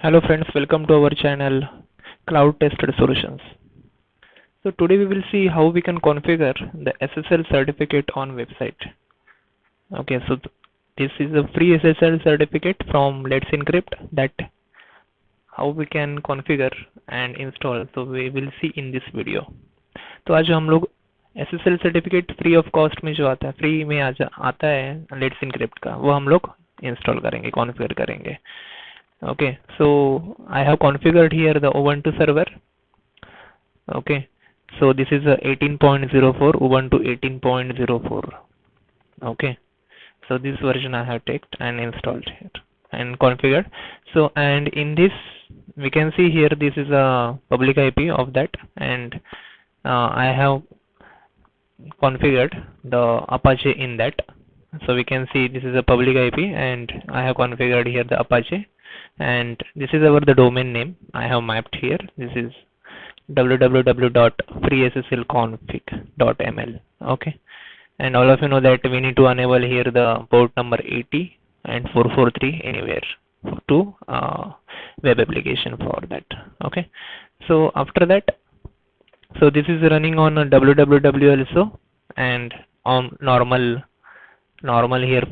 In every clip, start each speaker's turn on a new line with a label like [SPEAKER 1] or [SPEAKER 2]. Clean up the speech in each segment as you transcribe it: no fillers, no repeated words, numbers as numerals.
[SPEAKER 1] Hello friends, welcome to our channel Cloud Tested Solutions. So today we will see how we can configure the SSL certificate on website. Okay, so this is a free SSL certificate from Let's Encrypt that how we can configure and install. So we will see in this video. तो आज हम लोग SSL certificate free of cost में जो आता है, free में आता है Let's Encrypt का, वो हम लोग इंस्टॉल करेंगे, कॉन्फ़िगर करेंगे. Okay, so I have configured here the Ubuntu server. Okay, so this is a 18.04 Ubuntu 18.04. Okay, so this version I have taken and installed here and configured. So and in this we can see here this is a public IP of that, and I have configured the Apache in that. So we can see this is a public IP and I have configured here the Apache, and this is the domain name I have mapped here. This is www.freesslconfig.ml. okay, and all of you know that we need to enable here the port number 80 and 443 anywhere to web application for that. Okay, so after that, so this is running on a www also and on normal here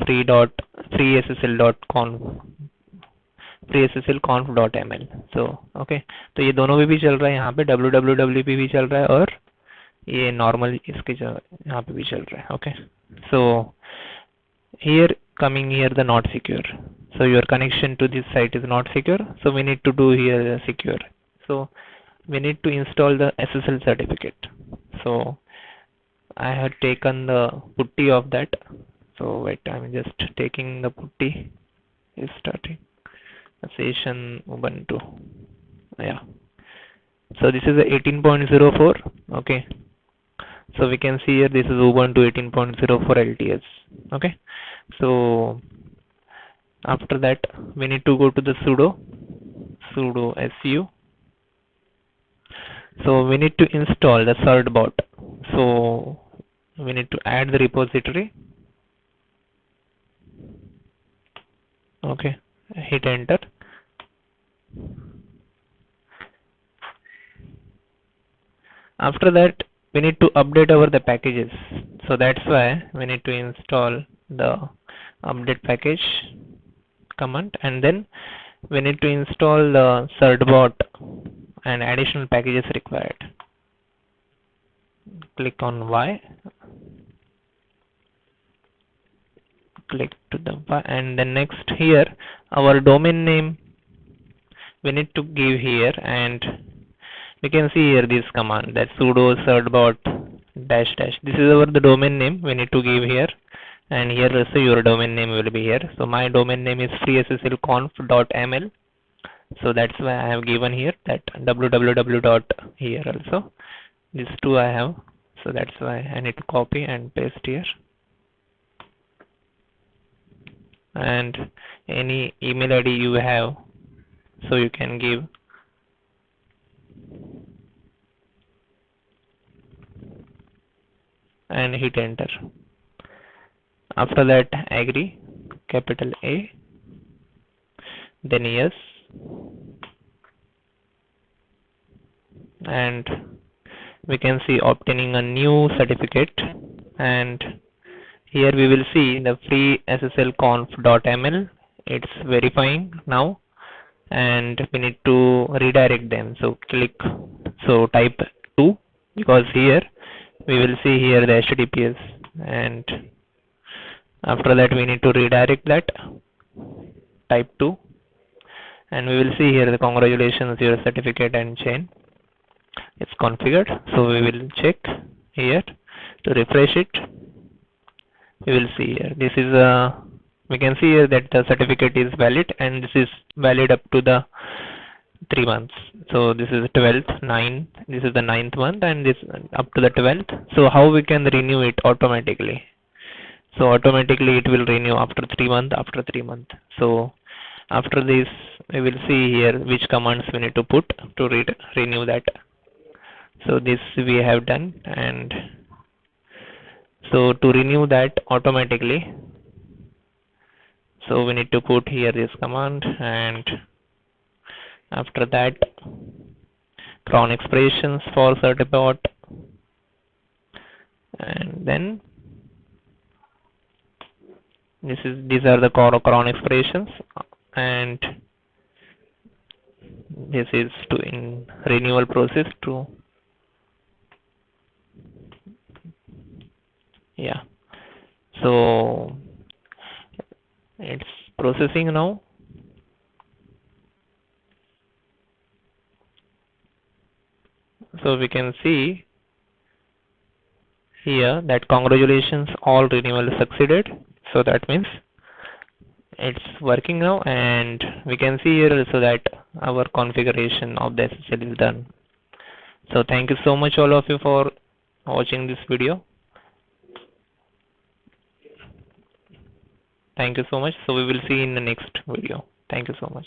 [SPEAKER 1] freesslconf.ml. so okay, तो ये दोनों भी चल रहा है, यहाँ पे www पे भी चल रहा है और ये normal इसके यहाँ पे भी चल रहा है. okay, so here coming here the not secure, so your connection to this site is not secure, so we need to do here secure. So we need to install the SSL certificate. So I have taken the putty of that. So wait, I'm just taking the putty. Is starting session Ubuntu. Yeah. So this is a 18.04. Okay. So we can see here this is Ubuntu 18.04 LTS. Okay. So after that we need to go to the sudo su. So we need to install the certbot. So we need to add the repository. Okay, hit enter. After that we need to update the packages. So that's why we need to install the update package command, and then we need to install the certbot and additional packages required. Click on Y, click to the Y, and then next here our domain name we need to give here, and we can see here this command that sudo certbot dash dash. This is the domain name we need to give here, and here also your domain name will be here. So my domain name is freesslconf.ml. So that's why I have given here that www. Here also these two I have, so that's why I need to copy and paste here, and any email ID you have, so you can give, and hit enter. After that agree, capital A, then yes, and we can see obtaining a new certificate, and here we will see the free SSLconf.ml. it's verifying now, and we need to redirect them. So click, so type 2, because here we will see here the HTTPS, and after that we need to redirect that, type 2, and we will see here the congratulations, your certificate and chain it's configured. So we will check here to refresh it. We will see here this is we can see here that the certificate is valid, and this is valid up to the 3 months. So this is 12th 9th, this is the 9th month, and this up to the 12th. So how we can renew it automatically? So automatically it will renew after 3 months, after 3 months. So after this we will see here which commands we need to put to renew that. So this we have done, and so to renew that automatically, so we need to put here this command, and After that, cron expressions for certbot, and then these are the cron expressions, and this is to in renewal process to, yeah. So it's processing now. So we can see here that congratulations, all renewal succeeded. So that means it's working now, and we can see here also that our configuration of the SSL is done. So thank you so much all of you for watching this video. Thank you so much. So we will see in the next video. Thank you so much.